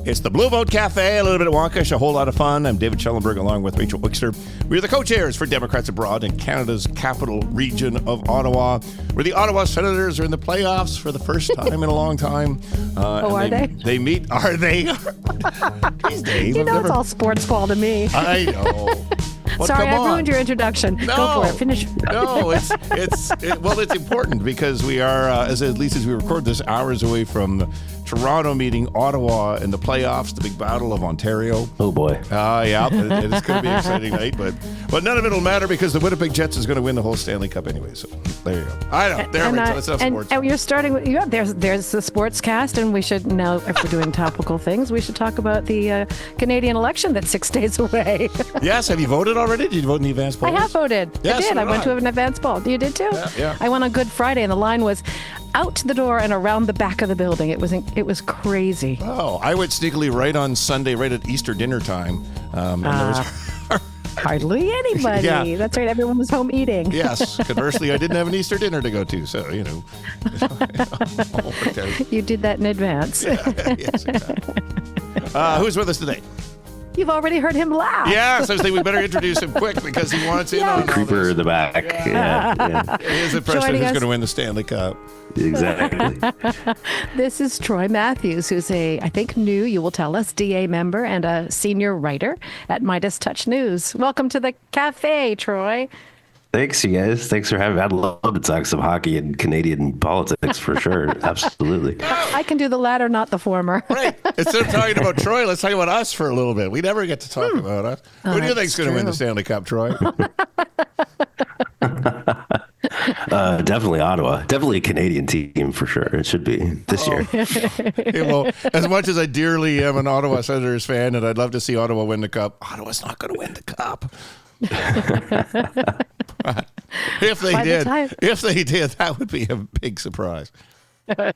It's the Blue Vote Cafe, a little bit of wonkish, a whole lot of fun. I'm David Schellenberg along with Rachel Wickster. We're the co-chairs for Democrats Abroad in Canada's capital region of Ottawa, where the Ottawa Senators are in the playoffs for the first time in a long time. Are they? They meet, are they? Jeez, Dave, it's all sports ball to me. I know. Well, sorry, I ruined your introduction. No, go for it. Finish. No, it's important because we are, at least as we record this, hours away from Toronto meeting Ottawa in the playoffs, the big battle of Ontario. Oh boy. Yeah, it's going to be an exciting night, but none of it will matter because the Winnipeg Jets is going to win the whole Stanley Cup anyway. So there you go. I know. That's enough sports. And you're starting with there's the sports cast, and we should now, if we're doing topical things, we should talk about the Canadian election that's 6 days away. Yes, have you voted already? Did you vote in the advance poll? I have voted. Yes, I did. I went to an advance poll. You did too? Yeah. I went on Good Friday, and the line was out the door and around the back of the building. It was crazy. Oh, I went sneakily right on Sunday, right at Easter dinner time. And there was hardly anybody. Yeah. That's right. Everyone was home eating. Yes. Conversely, I didn't have an Easter dinner to go to, so You did that in advance. Yes, exactly. Who's with us today? You've already heard him laugh. Yeah, so I was thinking we better introduce him quick because he wants in on Creeper in the back. Yeah. He is the person who's going to win the Stanley Cup. Exactly. This is Troy Matthews, who's I think new, you will tell us, DA member and a senior writer at Meidas Touch News. Welcome to the cafe, Troy. Thanks, you guys. Thanks for having me. I'd love to talk some hockey and Canadian politics for sure. Absolutely. I can do the latter, not the former. Right. Instead of talking about Troy, let's talk about us for a little bit. We never get to talk about us. Who do you think's going to win the Stanley Cup, Troy? Definitely Ottawa. Definitely a Canadian team for sure. It should be this year. Okay, well, as much as I dearly am an Ottawa Senators fan and I'd love to see Ottawa win the Cup, Ottawa's not going to win the Cup. If they did, that would be a big surprise. Of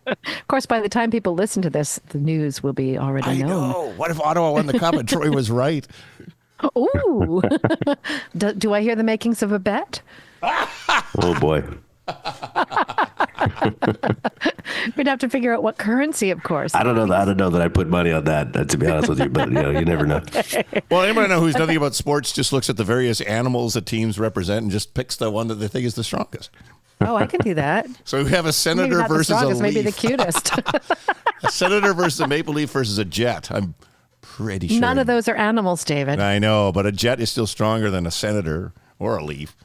course, by the time people listen to this, the news will be already known. I know. What if Ottawa won the Cup and Troy was right? Ooh. Do I hear the makings of a bet? Oh, boy. We'd have to figure out what currency, of course. I don't know that I'd put money on that, to be honest with you, but you never know. Well, anybody know who's nothing about sports just looks at the various animals that teams represent and just picks the one that they think is the strongest. Oh, I can do that. So we have a senator maybe versus a leaf. Maybe the cutest. A senator versus a maple leaf versus a jet. I'm pretty sure. None of those are animals, David. I know, but a jet is still stronger than a senator or a leaf.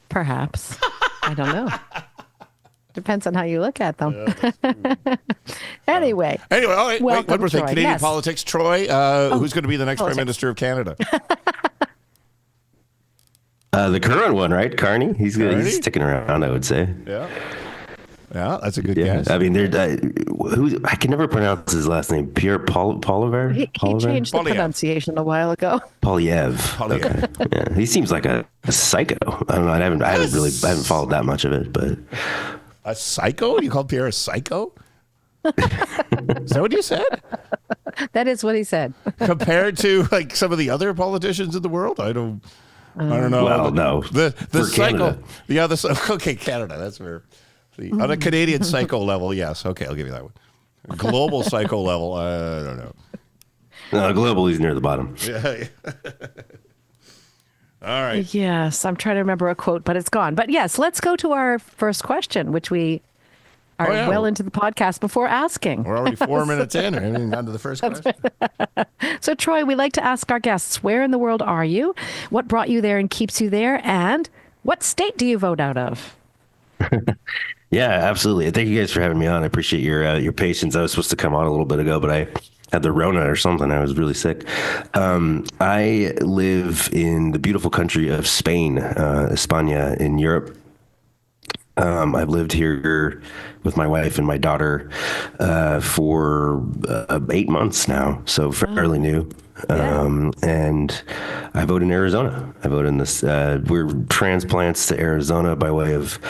Perhaps. I don't know. Depends on how you look at them. Anyway. All right. Wait, one more thing. Troy. Canadian Yes. politics. Troy, who's going to be the next Prime Minister of Canada? The current one, right? Carney? He's sticking around, I would say. Yeah. Yeah, that's a good guess. I mean, I can never pronounce his last name. Pierre Poilievre? He changed the pronunciation a while ago. Poilievre. Okay. Yeah. He seems like a psycho. I don't know. I haven't followed that much of it, but a psycho? You called Pierre a psycho? Is that what you said? That is what he said. Compared to like some of the other politicians in the world, I don't know. Well, no. The psycho. Canada. Yeah, okay, Canada. That's fair. On a Canadian psycho level, yes. Okay, I'll give you that one. Global psycho level, I don't know. No, global, he's near the bottom. Yeah. All right. Yes, I'm trying to remember a quote, but it's gone. But yes, let's go to our first question, which we are well into the podcast before asking. We're already 4 minutes in. I haven't gotten to the first question. So, Troy, we like to ask our guests, where in the world are you? What brought you there and keeps you there? And what state do you vote out of? Yeah, absolutely. Thank you guys for having me on. I appreciate your patience. I was supposed to come on a little bit ago, but I had the Rona or something. I was really sick. I live in the beautiful country of Spain, España in Europe. I've lived here with my wife and my daughter for 8 months now, so fairly new. And I vote in Arizona. I vote in this. We're transplants to Arizona by way of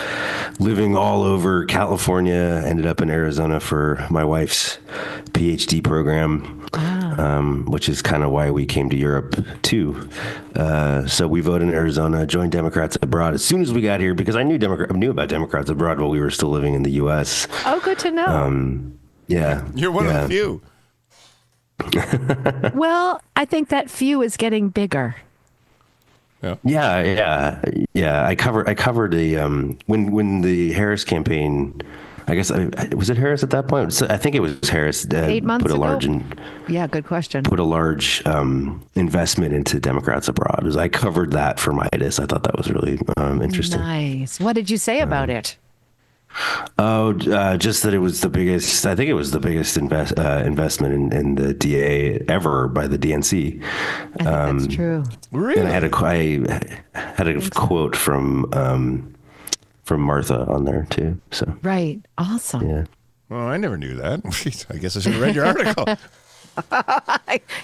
living all over California. Ended up in Arizona for my wife's PhD program, which is kind of why we came to Europe too. So we voted in Arizona, joined Democrats Abroad as soon as we got here because I knew about Democrats Abroad while we were still living in the U.S. Oh, good to know. Yeah, you're one of the few. Well, I think that few is getting bigger. Yeah. I covered a when the Harris campaign. I guess was it Harris at that point? So I think it was Harris. 8 months put a ago? large Yeah, good question. put a large investment into Democrats abroad. As I covered that for Meidas, I thought that was really interesting. Nice. What did you say about it? Oh, just that it was the biggest. I think it was the biggest investment in the DA ever by the DNC. I think that's true. Really? And I had a quote from Martha on there too. So Right. Awesome. yeah. Well, I never knew that. I guess I should have read your article.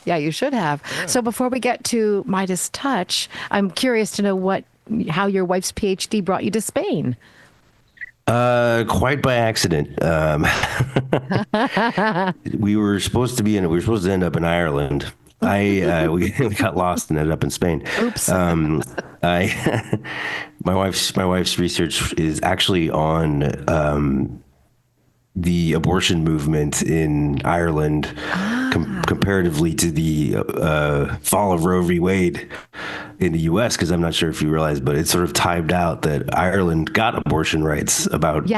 Yeah, you should have. So before we get to Meidas Touch, I'm curious to know how your wife's PhD brought you to Spain. Quite by accident. We were supposed to end up in Ireland. We got lost and ended up in Spain. Oops. My wife's research is actually on the abortion movement in Ireland comparatively to the fall of Roe v. Wade in the U.S. Because I'm not sure if you realize, but it sort of timed out that Ireland got abortion rights about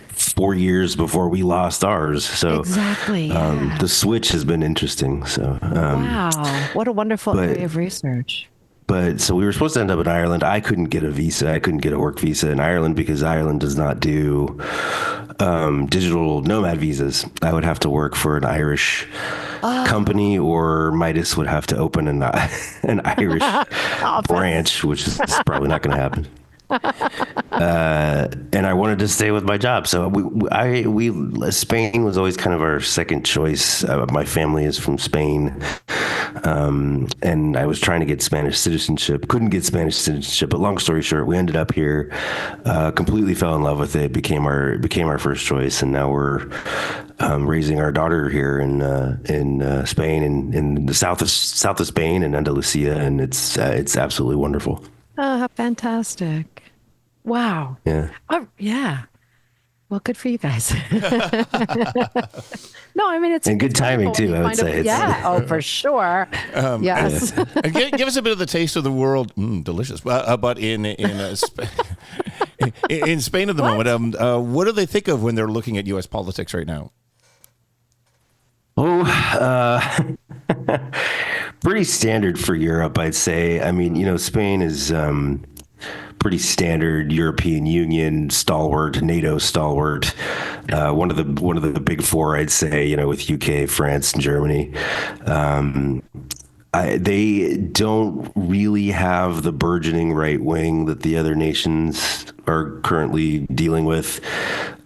4 years before we lost ours. So exactly. The switch has been interesting. So wow, what a wonderful area of research. But so we were supposed to end up in Ireland. I couldn't get a visa. I couldn't get a work visa in Ireland because Ireland does not do digital nomad visas. I would have to work for an Irish company, or Meidas would have to open an Irish branch, which is probably not going to happen. And I wanted to stay with my job, so Spain was always kind of our second choice. My family is from Spain, and I was trying to get Spanish citizenship. Couldn't get Spanish citizenship, but long story short, we ended up here. Completely fell in love with it. Became our first choice, and now we're raising our daughter here in Spain, in the south of Spain and Andalusia, and it's absolutely wonderful. Oh, fantastic. Wow. Yeah. Oh, yeah. Well, good for you guys. No, I mean, it's good timing too, I would say. Yeah. Oh, for sure. Yes. And give us a bit of the taste of the world. Delicious. But in Spain at the moment, what do they think of when they're looking at U.S. politics right now? Pretty standard for Europe, I'd say. I mean, Spain is pretty standard European Union stalwart, NATO stalwart. One of the big four, I'd say. With UK, France, and Germany. They don't really have the burgeoning right wing that the other nations are currently dealing with.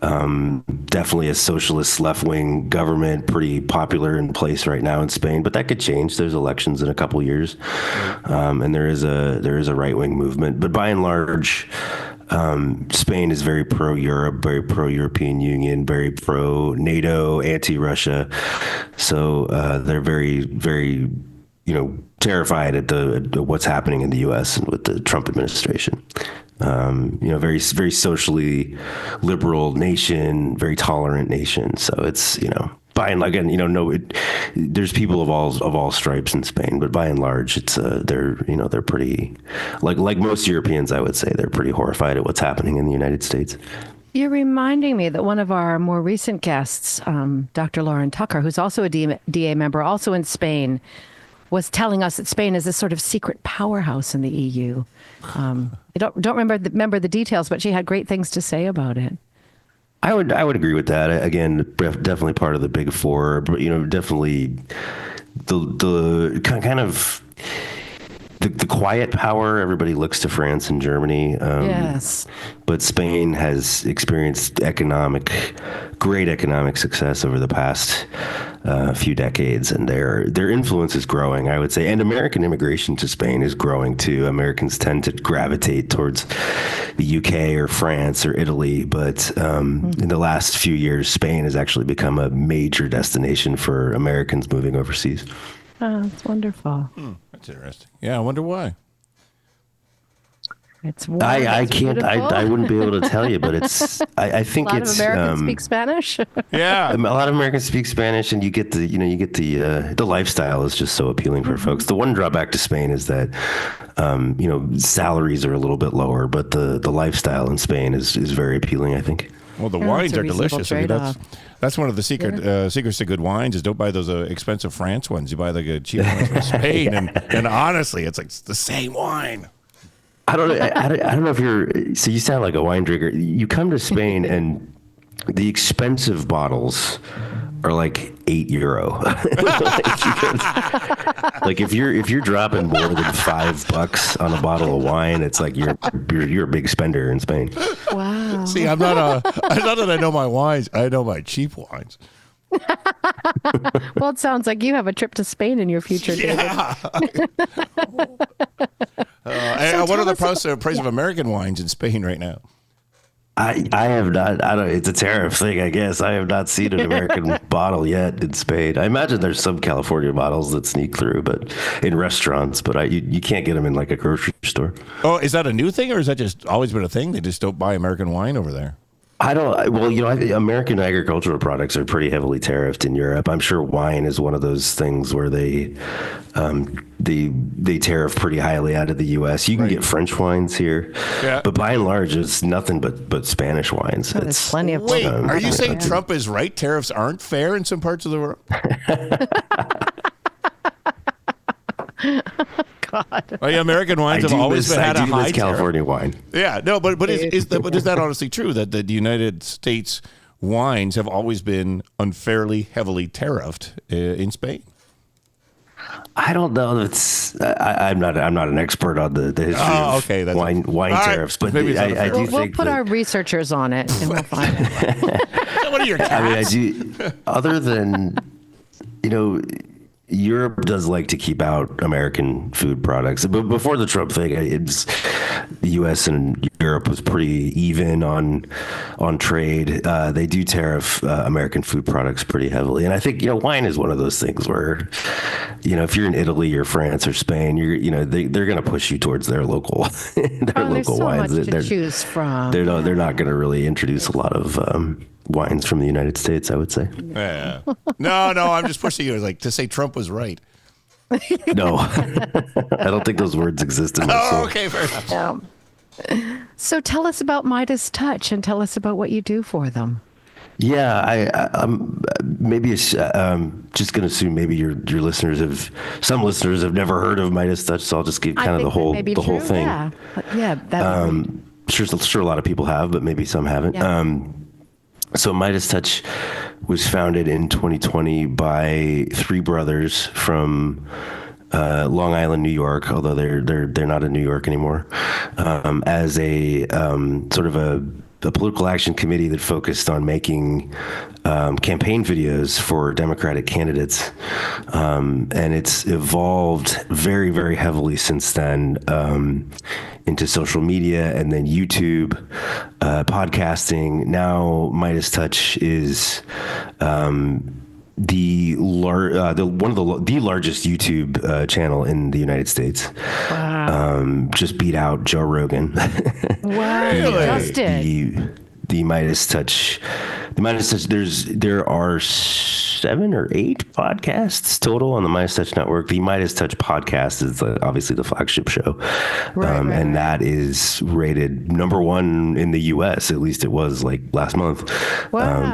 Definitely a socialist left wing government, pretty popular in place right now in Spain, but that could change. There's elections in a couple years, and there is a right wing movement. But by and large, Spain is very pro Europe, very pro European Union, very pro NATO, anti Russia. So they're very, very terrified at what's happening in the U.S. and with the Trump administration. Very, very socially liberal nation, very tolerant nation. So it's, by and large, again, there's people of all stripes in Spain, but by and large, it's they're pretty, like most Europeans, I would say, they're pretty horrified at what's happening in the United States. You're reminding me that one of our more recent guests, Dr. Lauren Tucker, who's also a DA member, also in Spain, was telling us that Spain is this sort of secret powerhouse in the EU. I don't remember the details, but she had great things to say about it. I would agree with that. Again, definitely part of the big four, but definitely the kind of the quiet power. Everybody looks to France and Germany. Yes. But Spain has experienced great economic success over the past few decades, and their influence is growing, I would say. And American immigration to Spain is growing too. Americans tend to gravitate towards the UK or France or Italy, but in the last few years, Spain has actually become a major destination for Americans moving overseas. Oh, that's wonderful. That's interesting. Yeah, I wonder why. It's warm. I It's can't. beautiful. I wouldn't be able to tell you, but it's. I A think lot it's. of Americans speak Spanish. Yeah. A lot of Americans speak Spanish, and you get the lifestyle is just so appealing for folks. The one drawback to Spain is that, salaries are a little bit lower, but the lifestyle in Spain is very appealing, I think. Well, the Yeah, wines it's a are reasonable delicious. I mean, trade-off. that's one of the secrets to good wines is don't buy those expensive France ones. You buy the cheap ones from Spain, and honestly, it's like the same wine. I don't know if so you sound like a wine drinker. You come to Spain and the expensive bottles are like €8. like if you're dropping more than $5 on a bottle of wine, it's like you're a big spender in Spain. Wow. See, I'm not that I know my wines. I know my cheap wines. Well, it sounds like you have a trip to Spain in your future, David. Yeah. What are the price of American wines in Spain right now? I have not. I don't. It's a tariff thing, I guess. I have not seen an American bottle yet in Spain. I imagine there's some California bottles that sneak through, but in restaurants. But you can't get them in like a grocery store. Oh, is that a new thing, or is that just always been a thing? They just don't buy American wine over there. I don't. Well, I think American agricultural products are pretty heavily tariffed in Europe. I'm sure wine is one of those things where they tariff pretty highly out of the U.S. You can get French wines here, but by and large, it's nothing but Spanish wines. Oh, there's plenty of. Wait, are you saying Trump is right? Tariffs aren't fair in some parts of the world? God. Oh, yeah, American wines have always had a high California tariff. wine. Yeah, no, but is that honestly true that the United States wines have always been unfairly heavily tariffed in Spain? I don't know. I'm not an expert on the history of wine tariffs, but I do think we'll put our researchers on it and we'll find it. What are your cats? I mean, I do. Other than Europe does like to keep out American food products. But before the Trump thing, the U.S. and Europe was pretty even on trade. They do tariff American food products pretty heavily, and I think wine is one of those things where if you're in Italy or France or Spain, they're going to push you towards their local There's so wines. much to choose from. They're not going to really introduce a lot of wines from the United States, I would say. Yeah. No, I'm just pushing you to say Trump was right. No, I don't think those words exist in my soul. Okay, fair enough. Yeah. So tell us about Meidas Touch and tell us about what you do for them. Yeah, I'm maybe just going to assume maybe some listeners have never heard of Meidas Touch, so I'll just give kind of the whole thing. Yeah. Sure, a lot of people have, but maybe some haven't. Yeah. So Meidas Touch was founded in 2020 by three brothers from Long Island, New York, although they're not in New York anymore, as a sort of a political action committee that focused on making campaign videos for Democratic candidates. And it's evolved very, very heavily since then into social media and then YouTube, podcasting. Now Meidas Touch is the largest YouTube channel in the United States. Wow. Just beat out Joe Rogan. Wow. The Meidas Touch. There are 7 or 8 podcasts total on the Meidas Touch network. The Meidas Touch podcast is obviously the flagship show. And that is rated number 1 in the US. At least it was last month,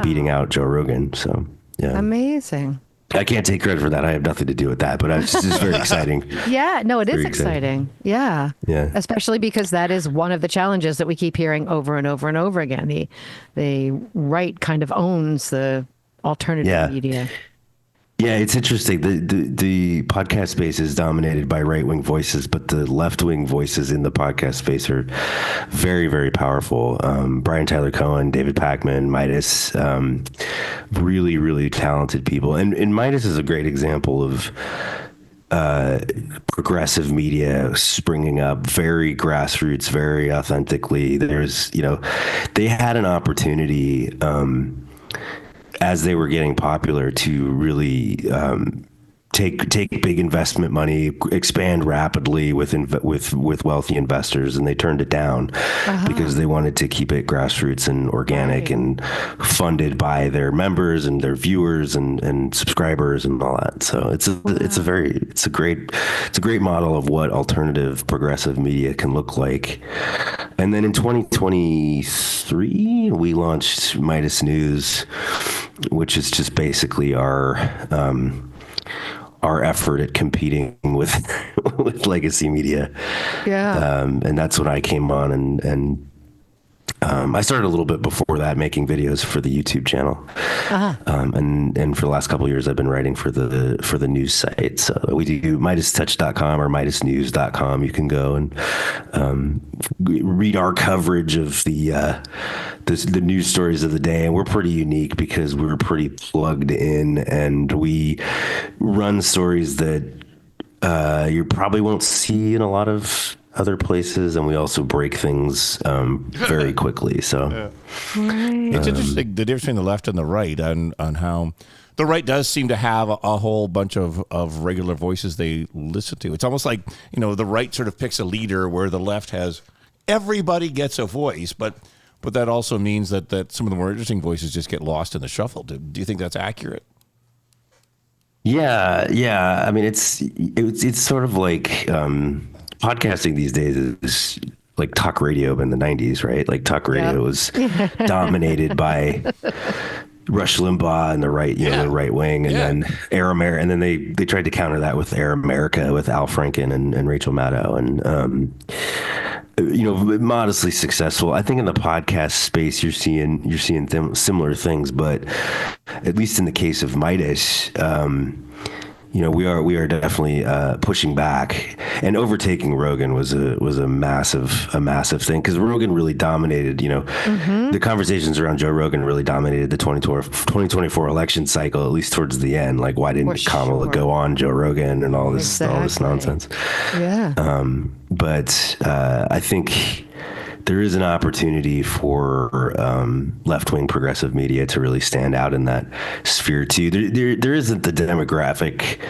beating out Joe Rogan. So, yeah. Amazing. I can't take credit for that. I have nothing to do with that, but it's just very exciting. Yeah, no, it is exciting. Yeah. Yeah. Especially because that is one of the challenges that we keep hearing over and over and over again. The right kind of owns the alternative media. Yeah, it's interesting. The podcast space is dominated by right-wing voices, but the left-wing voices in the podcast space are very, very powerful. Brian Tyler Cohen, David Pakman, Meidas, really, really talented people. And Meidas is a great example of progressive media springing up very grassroots, very authentically. They had an opportunity as they were getting popular to really take big investment money, expand rapidly with wealthy investors, and they turned it down because they wanted to keep it grassroots and organic and funded by their members and their viewers and subscribers and all that. So it's a great model of what alternative progressive media can look like. And then in 2023, we launched Meidas News, which is just basically our effort at competing with legacy media. Yeah. And that's when I came on, and I started a little bit before that making videos for the YouTube channel. And for the last couple of years, I've been writing for the news site. So we do MeidasTouch.com or MeidasNews.com. You can go and read our coverage of the news stories of the day. And we're pretty unique because we're pretty plugged in, and we run stories that you probably won't see in a lot of other places, and we also break things very quickly. So It's interesting, the difference between the left and the right, on how the right does seem to have a whole bunch of regular voices they listen to. It's almost like, the right sort of picks a leader, where the left has everybody gets a voice, but that also means that some of the more interesting voices just get lost in the shuffle. Do you think that's accurate? Yeah. I mean, it's sort of like podcasting these days is like talk radio in the 90s, right? Like talk radio was dominated by Rush Limbaugh and the right, the right wing, and then Air America, and then they tried to counter that with Air America with Al Franken and Rachel Maddow, and modestly successful. I think in the podcast space, you're seeing similar things, but at least in the case of Meidas, we are definitely pushing back, and overtaking Rogan was a massive thing, because Rogan really dominated. The conversations around Joe Rogan really dominated the 2024 election cycle, at least towards the end. Like, why didn't Kamala go on Joe Rogan and all this nonsense? Yeah. But I think there is an opportunity for left-wing progressive media to really stand out in that sphere too. There isn't the demographic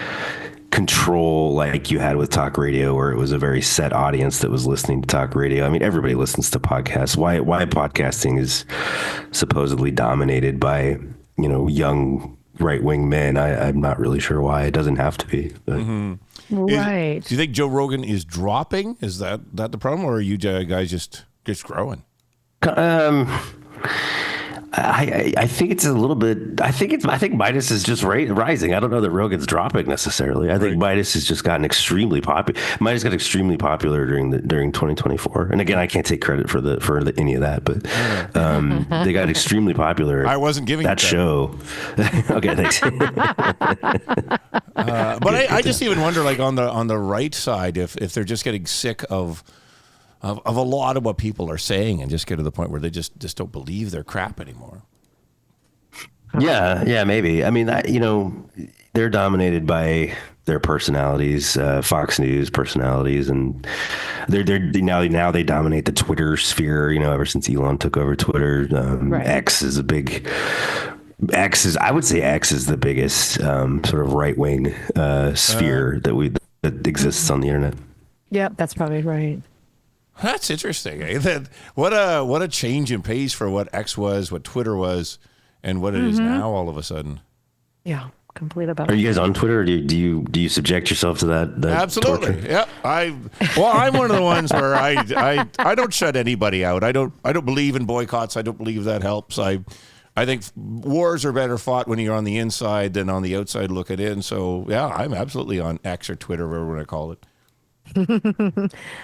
control like you had with talk radio, where it was a very set audience that was listening to talk radio. I mean, everybody listens to podcasts. Why podcasting is supposedly dominated by, young right-wing men, I'm not really sure why. It doesn't have to be. But. Right. Do you think Joe Rogan is dropping? Is that the problem, or are you guys just growing? I think it's a little bit. I think Meidas is just rising. I don't know that Rogan's dropping necessarily. I think Meidas has just gotten extremely popular. Meidas got extremely popular during 2024. And again, I can't take credit for any of that, but they got extremely popular. I wasn't giving that show. Okay, thanks. But I just even wonder, like on the right side, if they're just getting sick of a lot of what people are saying, and just get to the point where they just don't believe their crap anymore. Yeah, maybe. I mean, they're dominated by their personalities, Fox News personalities, and now they dominate the Twitter sphere. Ever since Elon took over Twitter, X is I would say X is the biggest sort of right wing sphere that exists on the internet. Yep, that's probably right. That's interesting. What a change in pace for what X was, what Twitter was, and what it is now all of a sudden. Yeah, complete about. Are you guys on Twitter, or do you subject yourself to that Absolutely. torture? Yeah. I'm one of the ones where I don't shut anybody out. I don't believe in boycotts. I don't believe that helps. I think wars are better fought when you're on the inside than on the outside looking in. So yeah, I'm absolutely on X or Twitter, whatever you want to call it.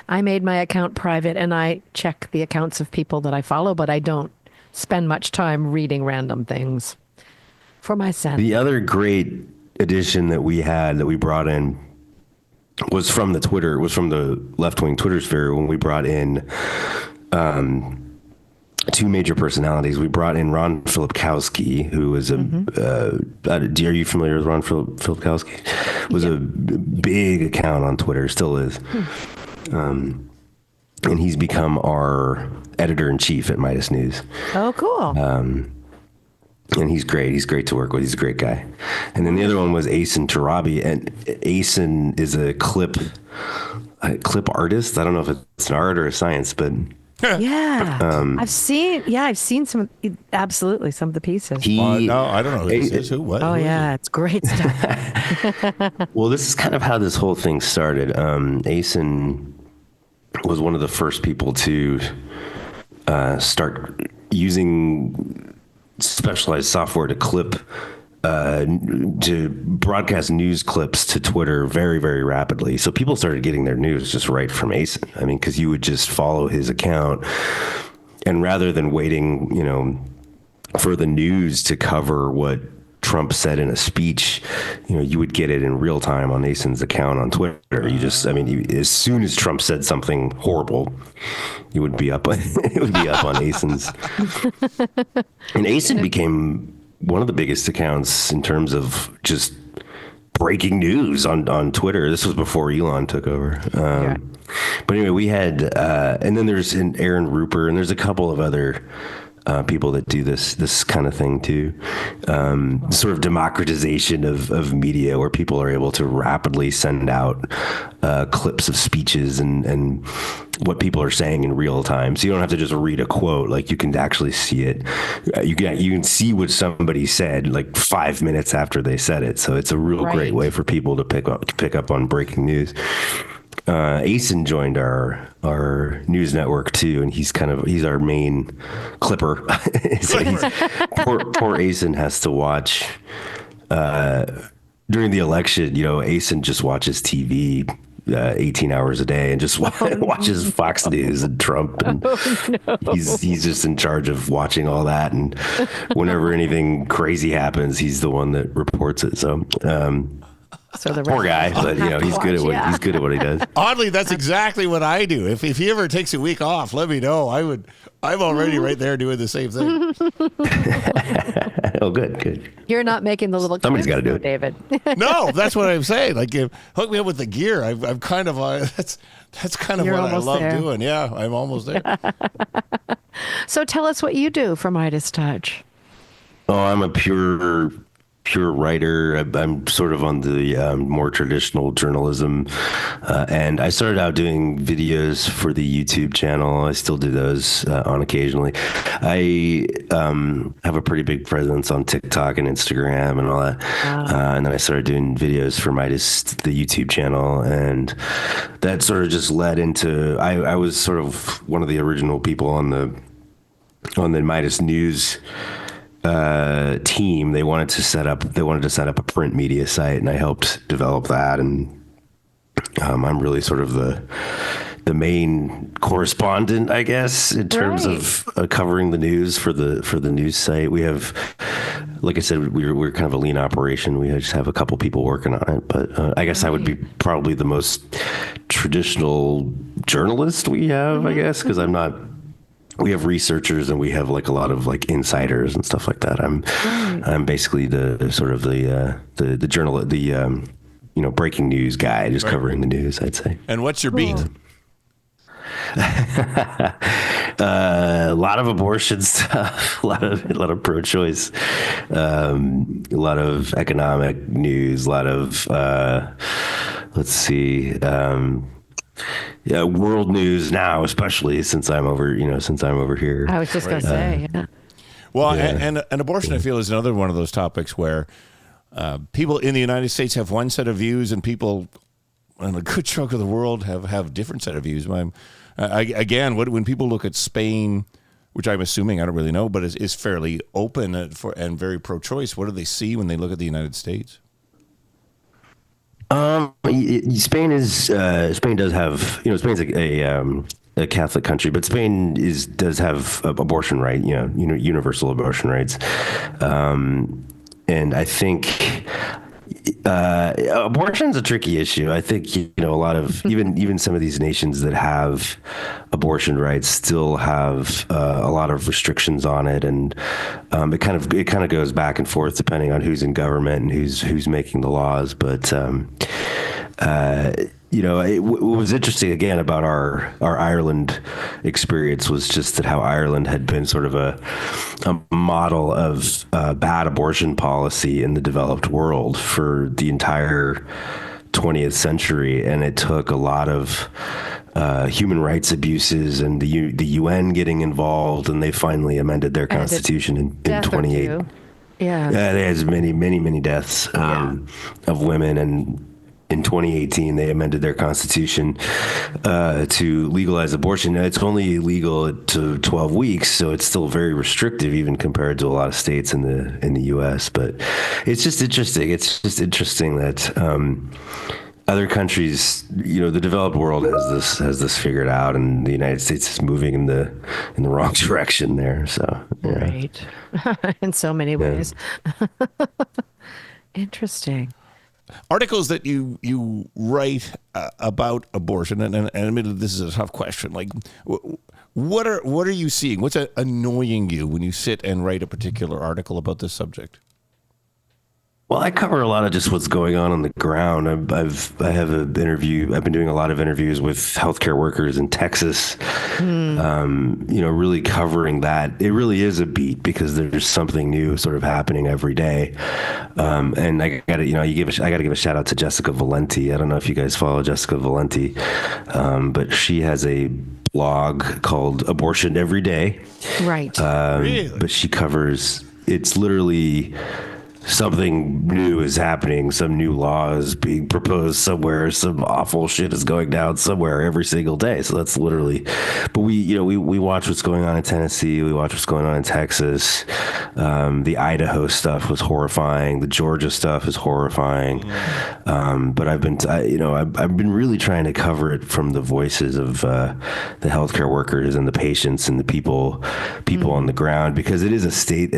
I made my account private, and I check the accounts of people that I follow, but I don't spend much time reading random things for my sense. The other great addition that we brought in was from the left-wing Twitter sphere, when we brought in two major personalities. We brought in Ron Filipkowski, who was are you familiar with Ron Filipkowski? Was a big account on Twitter, still is. And he's become our editor-in-chief at Meidas News. Oh, cool. And he's great. He's great to work with. He's a great guy. And then the other one was Asen Tarabi. And Asen is a clip artist. I don't know if it's an art or a science, but Yeah. I've seen some, absolutely, some of the pieces. No, I don't know who this is. Who? What? Oh, Who is yeah. it? It's great stuff. Well, this is kind of how this whole thing started. Asen was one of the first people to start using specialized software to to broadcast news clips to Twitter very, very rapidly. So people started getting their news just right from Asen. I mean, because you would just follow his account, and rather than waiting, for the news to cover what Trump said in a speech, you would get it in real time on Asen's account on Twitter. As soon as Trump said something horrible, it would be up on Asen's. And Asen became one of the biggest accounts in terms of just breaking news on Twitter. This was before Elon took over. But anyway, we had, and then there's Aaron Rupert, and there's a couple of other people that do this kind of thing too. Sort of democratization of media, where people are able to rapidly send out clips of speeches and what people are saying in real time. So you don't have to just read a quote; like you can actually see it. You can see what somebody said like 5 minutes after they said it. So it's a real great way for people to pick up on breaking news. Asen joined our news network too, and he's our main clipper. So poor Asen has to watch during the election. Asen just watches TV 18 hours a day and just watches Fox News and Trump, and he's just in charge of watching all that. And whenever anything crazy happens, he's the one that reports it. So. So the Poor guy, but he's good at what he does. Oddly, that's exactly what I do. If he ever takes a week off, let me know. I'm already right there doing the same thing. Oh, good. You're not making the little. Somebody's got to do it, David. No, that's what I'm saying. Like, hook me up with the gear. I'm kind of that's kind of You're what I love there. doing. Yeah, I'm almost there. So tell us what you do for Meidas Touch. Oh, I'm a pure writer. I'm sort of on the more traditional journalism, and I started out doing videos for the YouTube channel. I still do those on occasionally. I have a pretty big presence on TikTok and Instagram and all that. And then I started doing videos for Meidas, the YouTube channel, and that sort of just led into. I was sort of one of the original people on the Meidas News team. They wanted to set up a print media site, and I helped develop that. And I'm really sort of the main correspondent, I guess, in terms of covering the news for the news site. We have, like I said, we're kind of a lean operation. We just have a couple people working on it, but I guess I would be probably the most traditional journalist we have, I guess, because I'm not. We have researchers and we have like a lot of like insiders and stuff like that. I'm basically the sort of the journal, breaking news guy, just covering the news, I'd say. And what's your beat? A lot of abortion stuff, a lot of pro-choice, a lot of economic news, a lot of world news now, especially since I'm over here. I was just going to say, yeah. Well, and abortion, I feel, is another one of those topics where people in the United States have one set of views, and people in a good chunk of the world have different set of views. When people look at Spain, which I'm assuming, I don't really know, but is fairly open and very pro-choice, what do they see when they look at the United States? Spain does have, Spain's a Catholic country, but Spain does have abortion right, universal abortion rights. And I think abortion's a tricky issue. I think, a lot of even some of these nations that have abortion rights still have a lot of restrictions on it, and it kind of goes back and forth depending on who's in government and who's making the laws. But what was interesting again about our Ireland experience was just that how Ireland had been sort of a model of bad abortion policy in the developed world for the entire 20th century, and it took a lot of human rights abuses and the UN getting involved, and they finally amended their constitution in 28. Yeah, they had many deaths of women, and in 2018 they amended their constitution to legalize abortion. Now, it's only legal to 12 weeks, so it's still very restrictive, even compared to a lot of states in the U.S. But it's just interesting. It's just interesting that other countries, the developed world has this figured out, and the United States is moving in the wrong direction there. So yeah. Right, in so many ways. Interesting. Articles that you write about abortion, and admittedly this is a tough question. Like, what are you seeing? What's annoying you when you sit and write a particular article about this subject? Well, I cover a lot of just what's going on the ground. I have an interview. I've been doing a lot of interviews with healthcare workers in Texas. Really covering that. It really is a beat because there's something new sort of happening every day. And I got to give a shout out to Jessica Valenti. I don't know if you guys follow Jessica Valenti, but she has a blog called Abortion Every Day. Right. Really? But she covers. It's literally. Something new is happening. Some new law is being proposed somewhere. Some awful shit is going down somewhere every single day. So that's literally. But we watch what's going on in Tennessee. We watch what's going on in Texas. The Idaho stuff was horrifying. The Georgia stuff is horrifying. But I've been really trying to cover it from the voices of the healthcare workers and the patients and the people on the ground, because it is a state.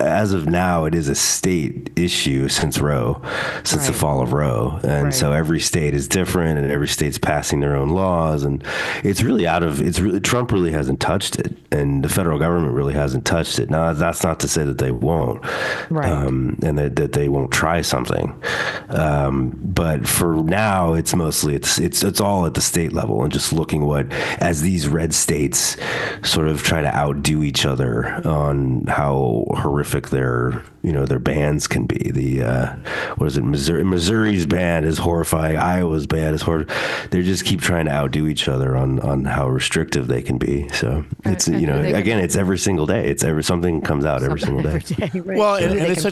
As of now, it is a state issue since the fall of Roe, and so every state is different, and every state's passing their own laws, and Trump really hasn't touched it, and the federal government really hasn't touched it. Now, that's not to say that they won't, and that they won't try something, but for now, it's mostly it's all at the state level, and just looking as these red states sort of try to outdo each other on how horrific their bans can be. Missouri's ban is horrifying. Iowa's ban is horrifying. They just keep trying to outdo each other on how restrictive they can be. So it's again, it's every single day. Something comes out every single day. Right. Well, and it's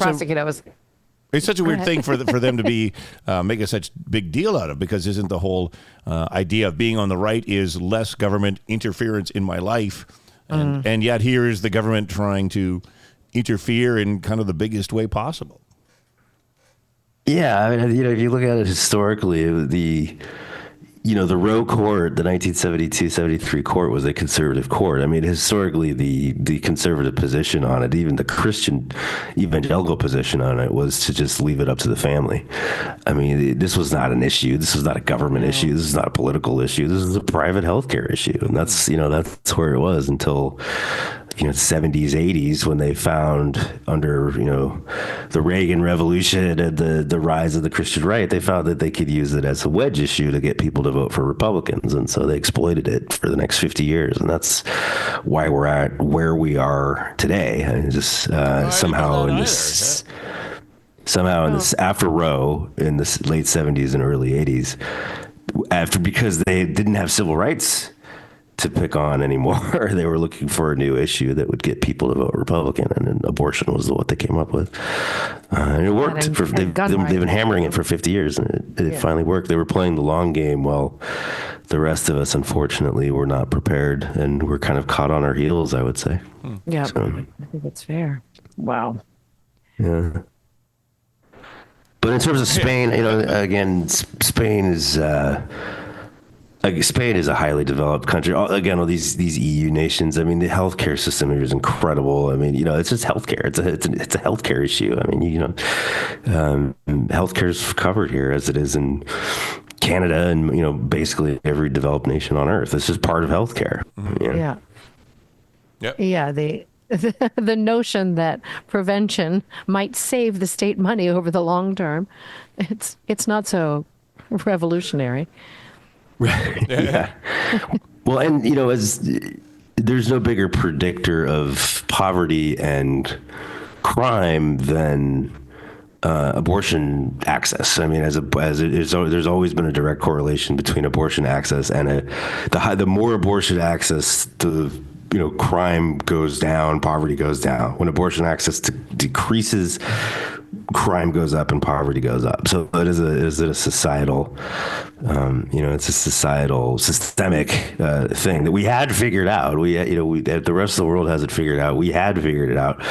such a weird thing for them to be making such big deal out of, because isn't the whole idea of being on the right is less government interference in my life, and yet here is the government trying to interfere in kind of the biggest way possible. Yeah, I mean, if you look at it historically, the Roe court, the 1972-73 court, was a conservative court. I mean, historically, the conservative position on it, even the Christian evangelical position on it, was to just leave it up to the family. I mean, this was not an issue. This was not a government issue. This is not a political issue. This is a private healthcare issue, and that's where it was until 70s, 80s, when they found under, the Reagan Revolution and the rise of the Christian right, they found that they could use it as a wedge issue to get people to vote for Republicans. And so they exploited it for the next 50 years. And that's why we're at where we are today. And just somehow after Roe in the late 70s and early 80s, because they didn't have civil rights to pick on anymore. They were looking for a new issue that would get people to vote Republican, and then abortion was what they came up with. And it worked. They've been hammering it for 50 years, and it finally worked. They were playing the long game while the rest of us, unfortunately, were not prepared, and we're kind of caught on our heels, I would say. Yeah, so, I think that's fair. Wow. Yeah. But in terms of Spain, again, Spain is a highly developed country. Again, all these EU nations. I mean, the healthcare system here is incredible. I mean, it's just healthcare. It's a healthcare issue. I mean, healthcare is covered here as it is in Canada and basically every developed nation on earth. It's just part of healthcare. Yeah. Yep. Yeah. The notion that prevention might save the state money over the long term, it's not so revolutionary. Right. Yeah. Well, and as there's no bigger predictor of poverty and crime than abortion access. I mean, there's always been a direct correlation between abortion access and the more abortion access, the crime goes down, poverty goes down. When abortion access decreases, crime goes up and poverty goes up. So it is a societal, it's a societal, systemic thing that we had figured out. The rest of the world hasn't figured out. We had figured it out.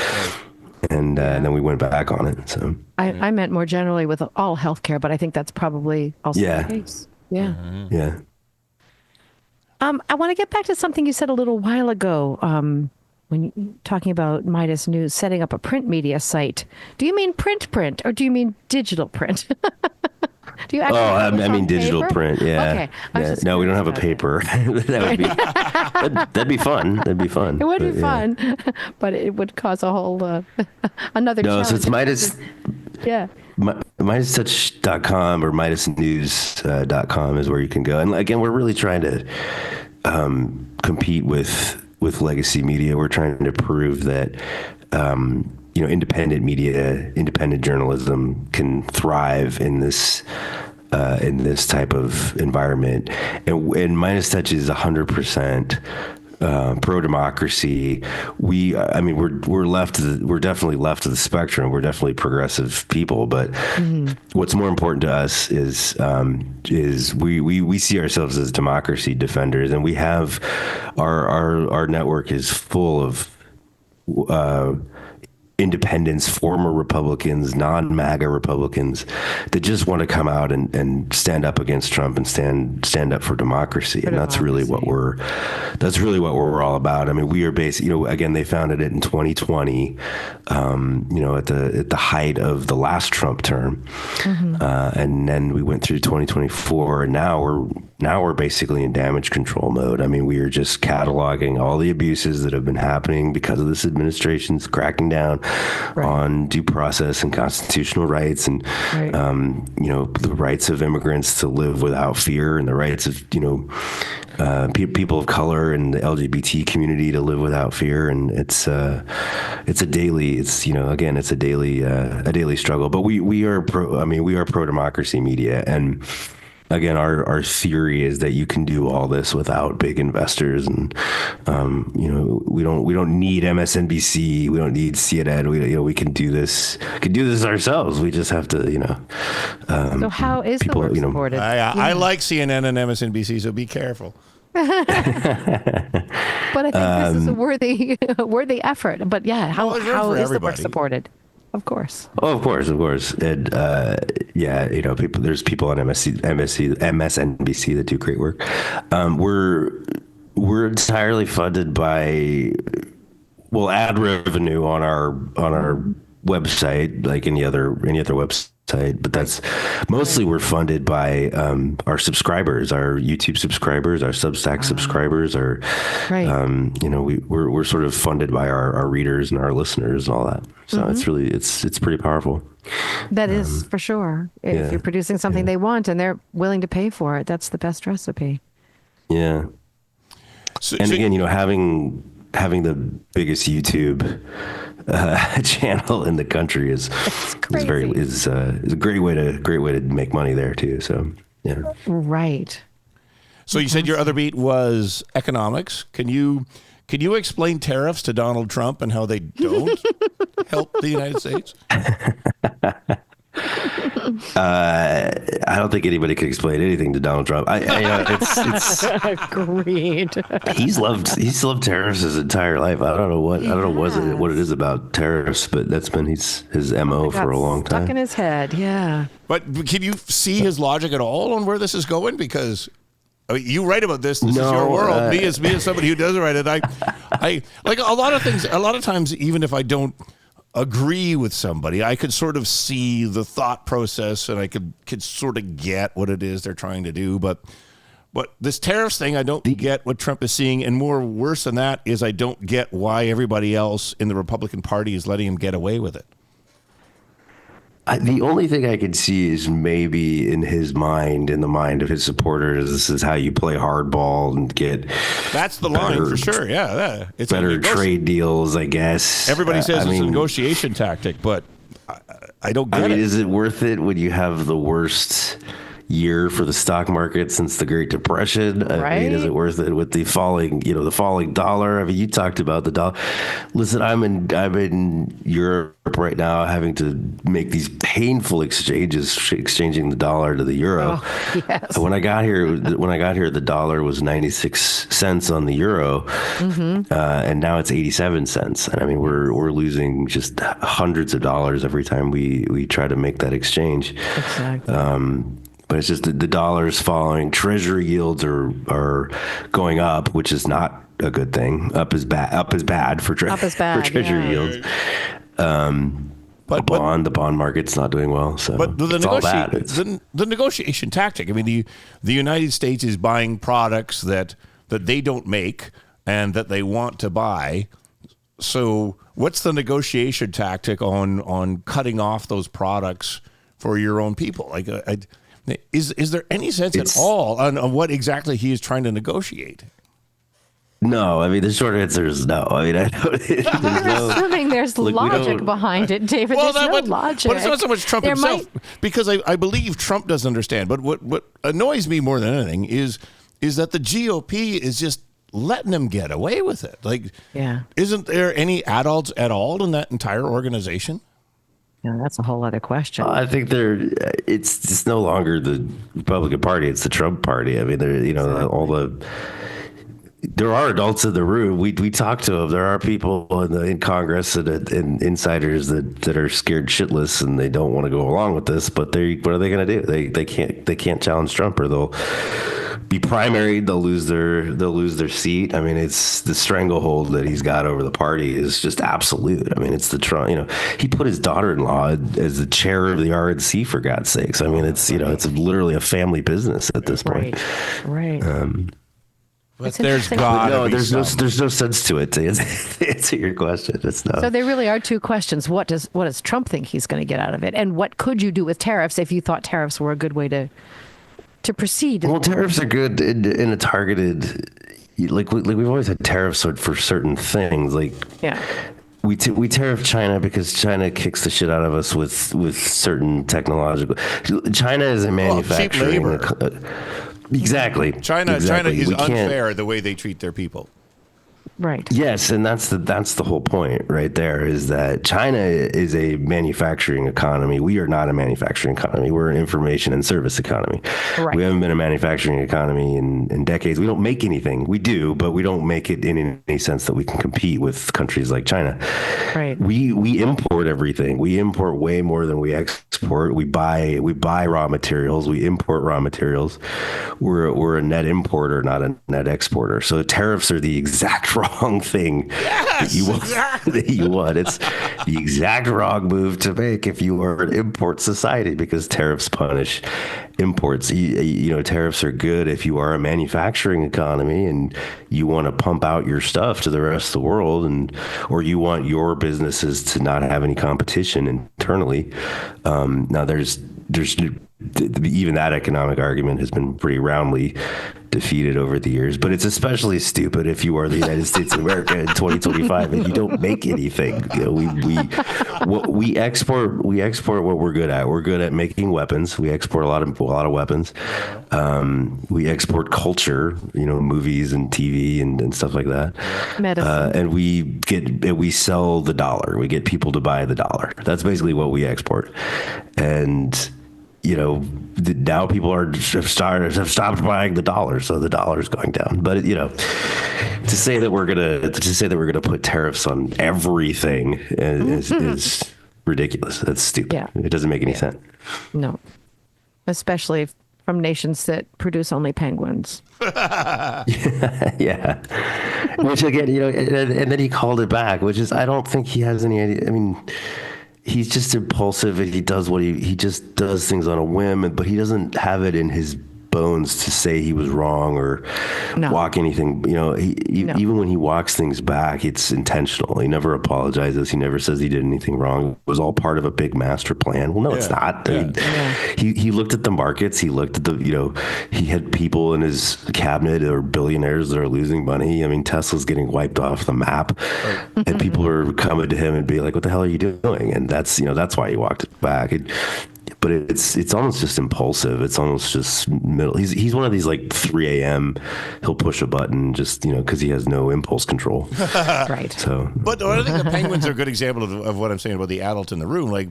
And then we went back on it. So I meant more generally with all healthcare, but I think that's probably also the case. Yeah. Mm-hmm. Yeah. I want to get back to something you said a little while ago when you talking about Meidas News setting up a print media site. Do you mean print, or do you mean digital print? Do you actually I mean digital paper? print. Yeah. Okay. Yeah. No, we don't have a paper. That'd be fun. That'd be fun. It would be fun, but it would cause a whole another. No, challenge. so it's Meidas. Yeah. MeidasTouch.com or MeidasNews.com is where you can go. And again, we're really trying to compete with legacy media. We're trying to prove that independent media, independent journalism can thrive in this type of environment. And Meidas Touch is 100% pro-democracy. We're definitely left of the spectrum. We're definitely progressive people, but what's more important to us is we see ourselves as democracy defenders, and we have our network is full of independents, former Republicans, non-MAGA Republicans that just want to come out and stand up against Trump and stand up for democracy. And that's really what we're all about. I mean, we are again, they founded it in 2020, at the height of the last Trump term. And then we went through 2024, and now we're basically in damage control mode. I mean, we are just cataloging all the abuses that have been happening because of this administration's cracking down on due process and constitutional rights, and the rights of immigrants to live without fear, and the rights of people of color and the LGBT community to live without fear. And it's a daily struggle. But we are pro democracy media, and again, our theory is that you can do all this without big investors, and we don't need MSNBC, we don't need CNN. We can do this ourselves. We just have to So how is the work supported? I like CNN and MSNBC, so be careful. But I think this is a worthy effort. But yeah, how is the work supported? Of course. Oh, of course. And people. There's people on MSNBC that do great work. We're entirely funded by ad revenue on our website, like any other website. But that's mostly we're funded by our subscribers, our YouTube subscribers, our Substack subscribers, we're sort of funded by our readers and our listeners and all that. So it's pretty powerful. That is for sure. If you're producing something they want and they're willing to pay for it, that's the best recipe. Yeah. Again, having the biggest YouTube channel in the country is a great way to make money there too. So yeah. Right. So you said your other beat was economics. Can you explain tariffs to Donald Trump and how they don't help the United States? I don't think anybody can explain anything to Donald Trump. It's Agreed. He's loved tariffs his entire life. I don't know what it is about tariffs, but that's been his MO for a long time. Stuck in his head, yeah. But can you see his logic at all on where this is going? Because you write about this. This is your world. Me as somebody who doesn't write it. I like a lot of things. A lot of times, even if I don't agree with somebody, I could sort of see the thought process, and I could sort of get what it is they're trying to do. But this tariffs thing, I don't get what Trump is seeing, and more worse than that is I don't get why everybody else in the Republican Party is letting him get away with it. The only thing I could see is maybe in his mind, in the mind of his supporters, this is how you play hardball and get. That's the line for sure. Yeah, it's better trade deals, I guess. Everybody says it's a negotiation tactic, but I don't get it. Is it worth it when you have the worst year for the stock market since the Great Depression? I mean, is it worth it with the falling dollar? I mean, you talked about the dollar. Listen, I'm in Europe right now, having to make these painful exchanges, exchanging the dollar to the euro. Oh, yes. When I got here, the dollar was 96 cents on the euro, and now it's 87 cents. And I mean, we're losing just hundreds of dollars every time we try to make that exchange. Exactly. But it's just the dollar's falling. Treasury yields are going up, which is not a good thing. Up is bad for treasury yields. But the bond market's not doing well. So but the negotiation tactic. I mean, the United States is buying products that they don't make and that they want to buy. So what's the negotiation tactic on cutting off those products for your own people? Like, is there any sense at all on what exactly he is trying to negotiate? No, I mean, the short answer is no. I mean, I don't. You're assuming there's logic behind it, David. There's no logic. But it's not so much Trump himself, because I believe Trump doesn't understand. But what annoys me more than anything is that the GOP is just letting him get away with it. Like, isn't there any adults at all in that entire organization? Yeah, that's a whole other question. I think it's just no longer the Republican Party; it's the Trump Party. I mean, there are adults in the room. We talk to them. There are people in Congress and insiders that are scared shitless and they don't want to go along with this. But what are they going to do? They can't challenge Trump, or they'll be primaried. They'll lose their seat. I mean, it's the stranglehold that he's got over the party is just absolute. I mean, it's the Trump. He put his daughter-in-law as the chair of the RNC, for God's sakes. I mean, it's literally a family business at this point. Right. But there's no sense to it to answer your question. So there really are two questions. What does Trump think he's going to get out of it, and what could you do with tariffs if you thought tariffs were a good way to proceed? Well, tariffs are good in a targeted, like we've always had tariffs for certain things. Like we tariff China because China kicks the shit out of us with certain technological. China is a manufacturing. Cheap labor. Exactly. China is unfair the way they treat their people. Right. Yes, and that's the whole point right there, is that China is a manufacturing economy. We are not a manufacturing economy. We're an information and service economy. Right. We haven't been a manufacturing economy in decades. We don't make anything. We do, but we don't make it in any sense that we can compete with countries like China. Right. We import everything. We import way more than we export. We buy raw materials. We import raw materials. We're a net importer, not a net exporter. So tariffs are the exact wrong thing that you want. It's the exact wrong move to make if you are an import society, because tariffs punish imports. Tariffs are good if you are a manufacturing economy and you want to pump out your stuff to the rest of the world, or you want your businesses to not have any competition internally. Now there's even that economic argument has been pretty roundly defeated over the years, but it's especially stupid if you are the United States of America in 2025 and you don't make anything. We export what we're good at. We're good at making weapons. We export a lot of weapons. We export culture, movies and TV and stuff like that. Medicine. And we sell the dollar. We get people to buy the dollar. That's basically what we export. And now people have stopped buying the dollar, so the dollar is going down. But to say that we're gonna put tariffs on everything is ridiculous. That's stupid. Yeah. It doesn't make any sense. No, especially from nations that produce only penguins. Yeah. Which again, and then he called it back, which is, I don't think he has any idea. I mean, he's just impulsive, and he does he just does things on a whim, but he doesn't have it in his bones to say he was wrong or walk anything. Even when he walks things back, it's intentional. He never apologizes. He never says he did anything wrong. It was all part of a big master plan. Well, no, it's not. He looked at the markets. He looked at he had people in his cabinet that are billionaires that are losing money. I mean, Tesla's getting wiped off the map, and people are coming to him and be like, "What the hell are you doing?" And that's why he walked it back. But it's almost just impulsive. It's almost just middle. He's one of these like 3 a.m. He'll push a button just because he has no impulse control. Right. So, but I think the Penguins are a good example of what I'm saying about the adult in the room. Like,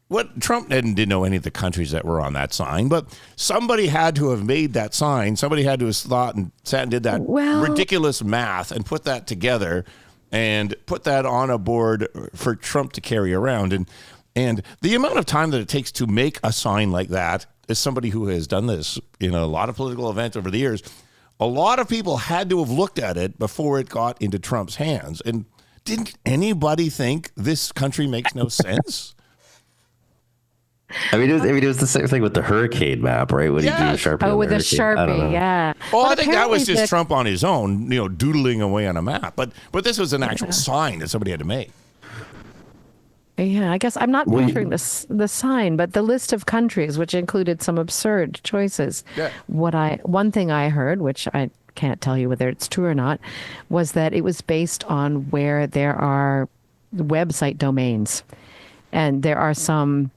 what Trump didn't know any of the countries that were on that sign, but somebody had to have made that sign. Somebody had to have thought and sat and did that ridiculous math and put that together and put that on a board for Trump to carry around. And the amount of time that it takes to make a sign like that, as somebody who has done this in a lot of political events over the years, a lot of people had to have looked at it before it got into Trump's hands. And didn't anybody think this country makes no sense? I mean, it was the same thing with the hurricane map, right? When he drew a Sharpie. Oh, with a hurricane. Sharpie, yeah. Well, I think that was just Trump on his own, doodling away on a map. But this was an actual sign that somebody had to make. Yeah, I guess I'm not picturing the sign, but the list of countries, which included some absurd choices. Yeah. One thing I heard, which I can't tell you whether it's true or not, was that it was based on where there are website domains, and there are some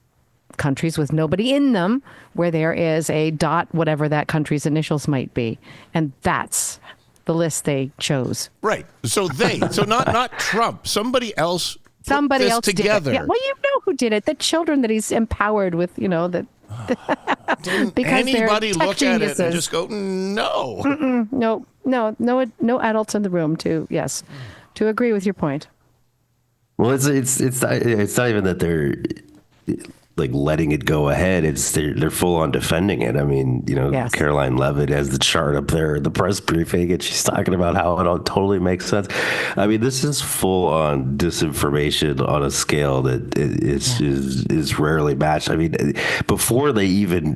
countries with nobody in them where there is a dot, whatever that country's initials might be, and that's the list they chose. Right. So not Trump, somebody else. Somebody else together. Did it. Yeah. Well, you know who did it. The children that he's empowered with, that. Didn't anybody look at it and just go, no? No adults in the room to agree with your point. Well, it's not even that they're like letting it go ahead. They're full on defending it. I mean, Caroline Levitt has the chart up there, the press briefing, and she's talking about how it all totally makes sense. I mean, this is full on disinformation on a scale that is rarely matched. I mean, before they even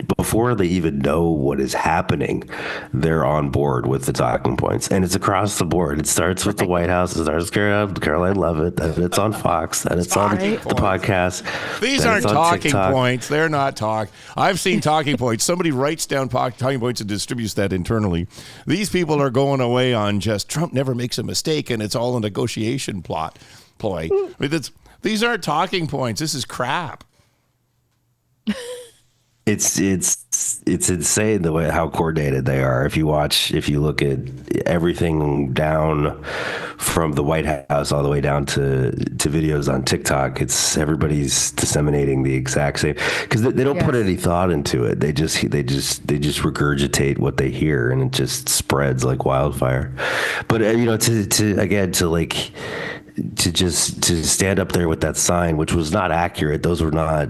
know what is happening, they're on board with the talking points, and it's across the board. It starts with the White House, it starts with Caroline Levitt, then it's on Fox, then it's on the podcast. These aren't talking points. They're not talk. I've seen talking points. Somebody writes down talking points and distributes that internally. These people are going away on just Trump never makes a mistake, and it's all a negotiation ploy. I mean, these aren't talking points. This is crap. It's insane the way how coordinated they are. If you look at everything down from the White House all the way down to videos on TikTok, everybody's disseminating the exact same, because they don't put any thought into it. They just regurgitate what they hear, and it just spreads like wildfire. But to stand up there with that sign, which was not accurate. Those were not.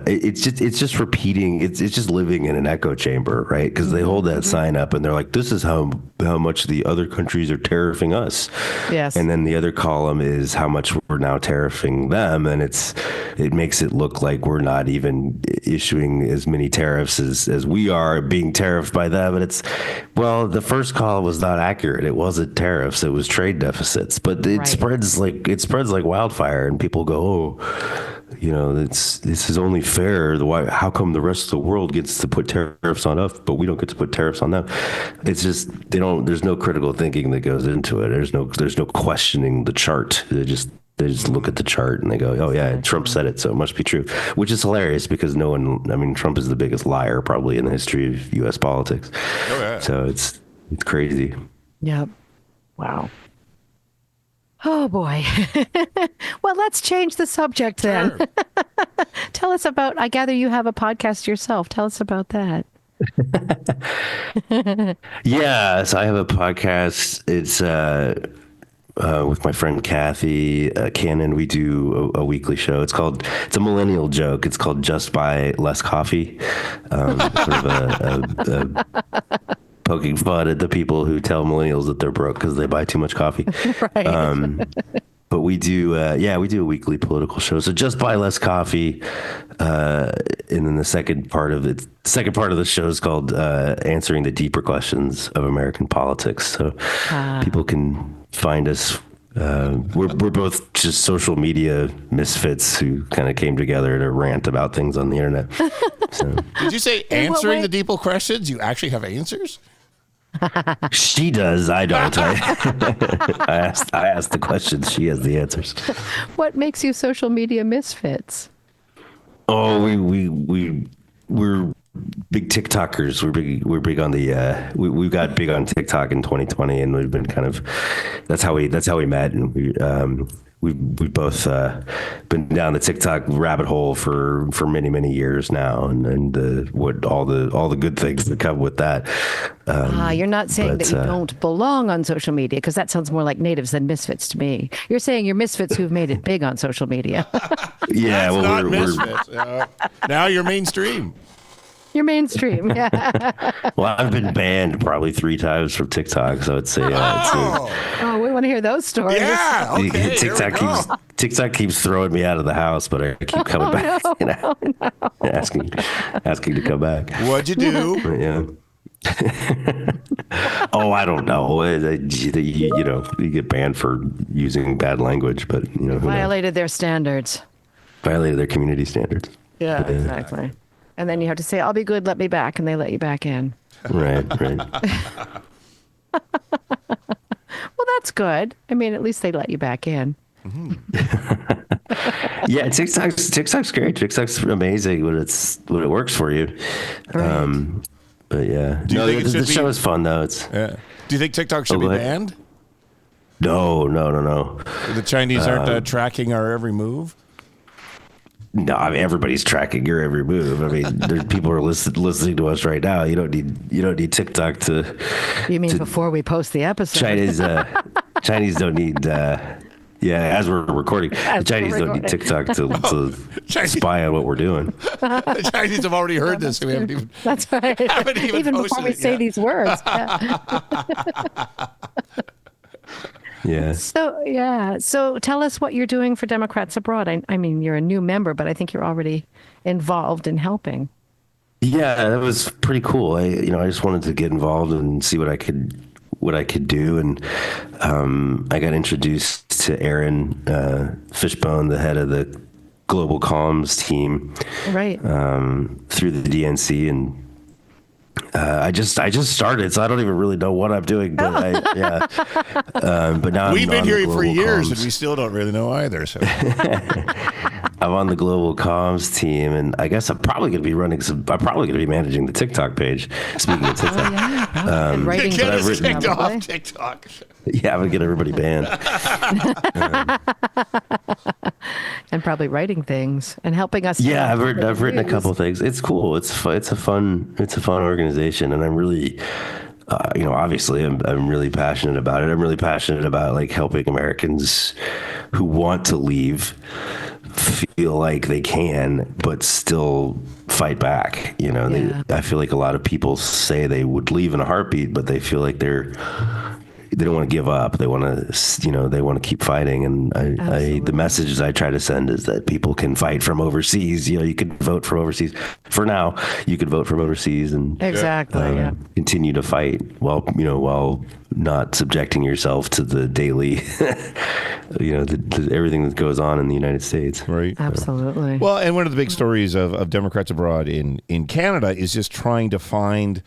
It's just repeating. It's just living in an echo chamber, right? Because they hold that sign up and they're like, "This is how much the other countries are tariffing us." Yes. And then the other column is how much we're now tariffing them, and it makes it look like we're not even issuing as many tariffs as we are being tariffed by them. And the first column was not accurate. It wasn't tariffs. It was trade deficits. But it spreads like wildfire, and people go, "Oh, this is only fair. How come the rest of the world gets to put tariffs on us, but we don't get to put tariffs on them?" It's just there's no critical thinking that goes into it. There's no questioning the chart. They just look at the chart and they go, "Oh yeah, Trump said it, so it must be true," which is hilarious because Trump is the biggest liar probably in the history of U.S. politics. Oh, yeah. So it's crazy. Yep. Wow. Oh, boy. Well, let's change the subject then. Sure. Tell us about, I gather you have a podcast yourself. Tell us about that. Yeah, so I have a podcast. It's with my friend Cathy Cannon. We do a weekly show. It's a millennial joke. It's called Just Buy Less Coffee. Sort of a poking fun at the people who tell millennials that they're broke because they buy too much coffee. Right. But we do, we do a weekly political show. So just buy less coffee, and then the second part of the show is called answering the deeper questions of American politics. So people can find us. We're both just social media misfits who kind of came together to rant about things on the internet. So. Did you say answering the deeper questions? You actually have answers? She does. I don't. I asked the questions. She has the answers. What makes you social media misfits? Oh, we're big TikTokers. We're big on the we got big on TikTok in 2020, and we've been kind of that's how we met, and we've both been down the TikTok rabbit hole for many years now, and what all the good things that come with that. You're not saying that you don't belong on social media, because that sounds more like natives than misfits to me. You're saying you're misfits who've made it big on social media. Yeah, well, not misfits. Now you're mainstream. You're mainstream, yeah. Well, I've been banned probably 3 times from TikTok, so it's we want to hear those stories. Yeah, okay. TikTok keeps throwing me out of the house, but I keep coming back, asking to come back. What'd you do? Yeah. Oh, I don't know. You get banned for using bad language, but Violated their standards. Violated their community standards. Yeah, exactly. And then you have to say, "I'll be good, let me back," and they let you back in. Right. Well, that's good. I mean, at least they let you back in. Mm-hmm. Yeah, TikTok's great. TikTok's amazing when it works for you. Right. But yeah, the show is fun though. Do you think TikTok should be banned? No. The Chinese aren't tracking our every move. No, I mean everybody's tracking your every move. I mean, there's people are listening to us right now. You don't need TikTok to. You mean before we post the episode? Chinese don't need. As we're recording, the Chinese don't need TikTok to spy on what we're doing. The Chinese have already heard this. We haven't even. That's right. Even before we say these words. Yeah. So tell us what you're doing for Democrats Abroad. I mean, you're a new member, but I think you're already involved in helping. Yeah, that was pretty cool. I just wanted to get involved and see what I could do, and I got introduced to Aaron Fishbone, the head of the global comms team, right? Through the DNC, and I just started, so I don't even really know what I'm doing. But but now we've been here for years, and we still don't really know either. So I'm on the global comms team, and I guess I'm probably going to be managing the TikTok page. Speaking of TikTok, get us kicked off TikTok. Yeah, I'm gonna get everybody banned. And probably writing things and helping us. Yeah, I've written a couple of things. It's cool. It's a fun organization, and I'm really, obviously I'm really passionate about it. I'm really passionate about like helping Americans who want to leave feel like they can, but still fight back. I feel like a lot of people say they would leave in a heartbeat, but they feel like they don't want to give up. They want to, they want to keep fighting. And the messages I try to send is that people can fight from overseas. You could vote from overseas. For now, you could vote from overseas and continue to fight while not subjecting yourself to the daily, everything that goes on in the United States. Right. Absolutely. Well, and one of the big stories of Democrats Abroad in Canada is just trying to find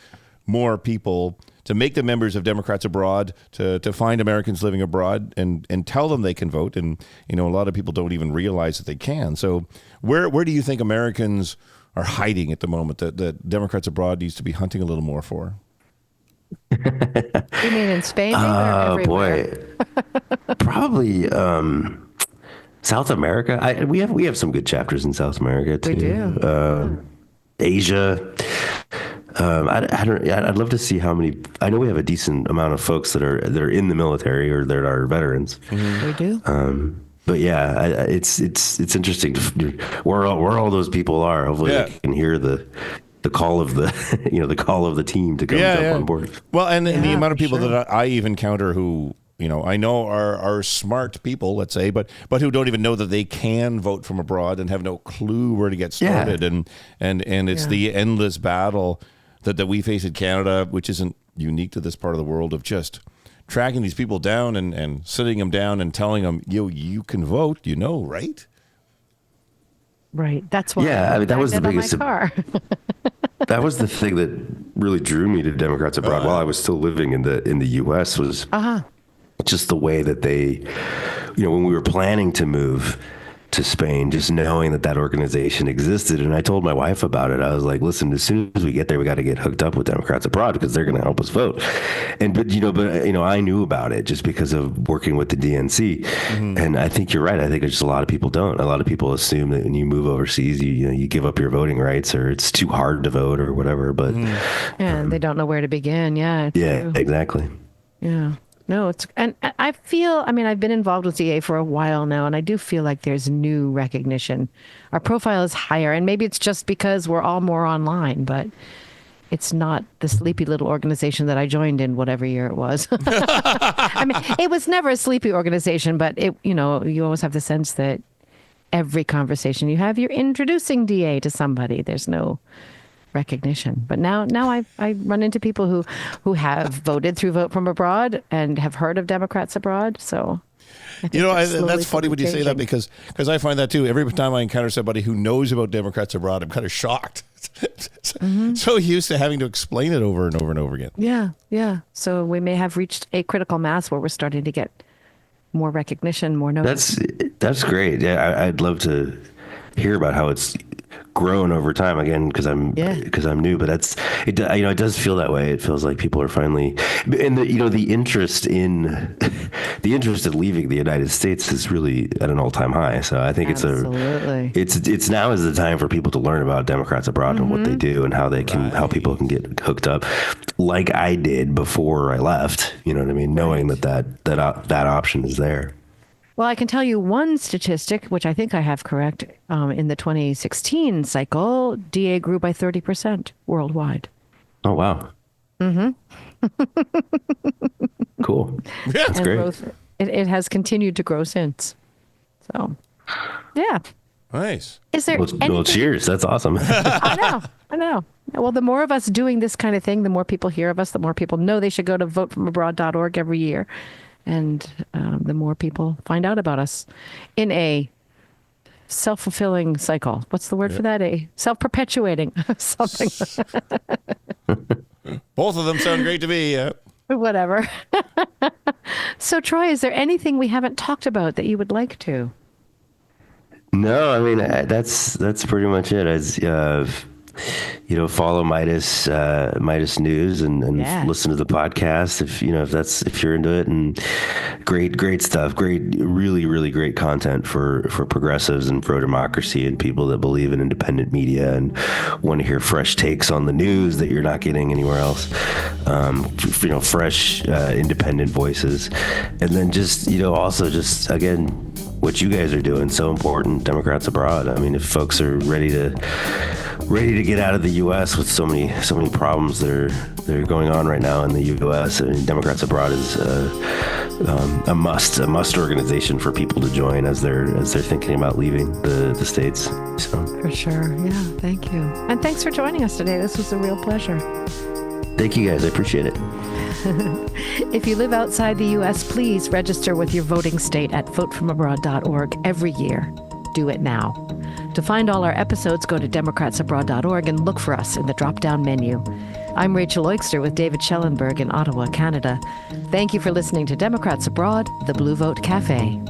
more people to make them members of Democrats Abroad, to find Americans living abroad and tell them they can vote. And, a lot of people don't even realize that they can. So where do you think Americans are hiding at the moment that Democrats Abroad needs to be hunting a little more for? You mean in Spain? Or boy. Probably South America. We have some good chapters in South America, too. We do. Asia. I'd love to see how many. I know we have a decent amount of folks that are in the military or that are veterans. Mm-hmm. We do. But yeah, it's interesting where all those people are. Hopefully, they can hear the call of the the call of the team to come jump on board. Well, and the amount of people that I even encounter who I know are smart people, let's say, but who don't even know that they can vote from abroad and have no clue where to get started. And it's the endless battle that we face in Canada, which isn't unique to this part of the world, of just tracking these people down and sitting them down and telling them, you can vote, right? Right. That's why. Yeah, I mean, that was the biggest. Car. That was the thing that really drew me to Democrats Abroad while I was still living in the U.S. was just the way that they, when we were planning to move to Spain, just knowing that organization existed. And I told my wife about it. I was like, listen, as soon as we get there, we got to get hooked up with Democrats Abroad because they're going to help us vote. But I knew about it just because of working with the DNC. Mm-hmm. And I think you're right. I think just a lot of people don't. A lot of people assume that when you move overseas, you give up your voting rights, or it's too hard to vote or whatever. But and they don't know where to begin. Yeah. Yeah, exactly. Yeah. No, and I feel, I've been involved with DA for a while now, and I do feel like there's new recognition. Our profile is higher, and maybe it's just because we're all more online, but it's not the sleepy little organization that I joined in whatever year it was. It was never a sleepy organization, but you always have the sense that every conversation you have, you're introducing DA to somebody. There's no recognition. But now I run into people who have voted through Vote from Abroad and have heard of Democrats Abroad. So that's funny when you say that, because I find that too. Every time I encounter somebody who knows about Democrats Abroad, I'm kind of shocked. So used to having to explain it over and over and over again. Yeah. So we may have reached a critical mass where we're starting to get more recognition, more notice. That's great. Yeah, I'd love to hear about how it's grown over time, again, because I'm new, but it does feel that way. It feels like people are finally, and the interest in leaving the United States is really at an all-time high. So I think it's now is the time for people to learn about Democrats Abroad and what they do and how how people can get hooked up, like I did before I left. You know what I mean? Knowing that option is there. Well, I can tell you one statistic, which I think I have correct. In the 2016 cycle, DA grew by 30% worldwide. Oh, wow. Mm-hmm. Cool. Yeah, that's great. It has continued to grow since. So, yeah. Nice. Is there well, cheers. That's awesome. I know. Well, the more of us doing this kind of thing, the more people hear of us, the more people know they should go to votefromabroad.org every year. And the more people find out about us in a self-fulfilling cycle. What's the word for that? A self-perpetuating something. Both of them sound great to me. Whatever. So, Troy, is there anything we haven't talked about that you would like to? No, that's pretty much it. As follow Meidas News and listen to the podcast if you're into it, and great stuff, really, really great content for progressives and pro democracy and people that believe in independent media and want to hear fresh takes on the news that you're not getting anywhere else. Fresh independent voices, and then also again, what you guys are doing, so important. Democrats Abroad. If folks are ready to get out of the U.S. with so many problems that are going on right now in the U.S., Democrats Abroad is a must organization for people to join as they're thinking about leaving the States. So for sure, yeah. Thank you, and thanks for joining us today. This was a real pleasure. Thank you, guys. I appreciate it. If you live outside the U.S., please register with your voting state at votefromabroad.org every year. Do it now. To find all our episodes, go to democratsabroad.org and look for us in the drop-down menu. I'm Rachel Oikster with David Schellenberg in Ottawa, Canada. Thank you for listening to Democrats Abroad, the Blue Vote Cafe.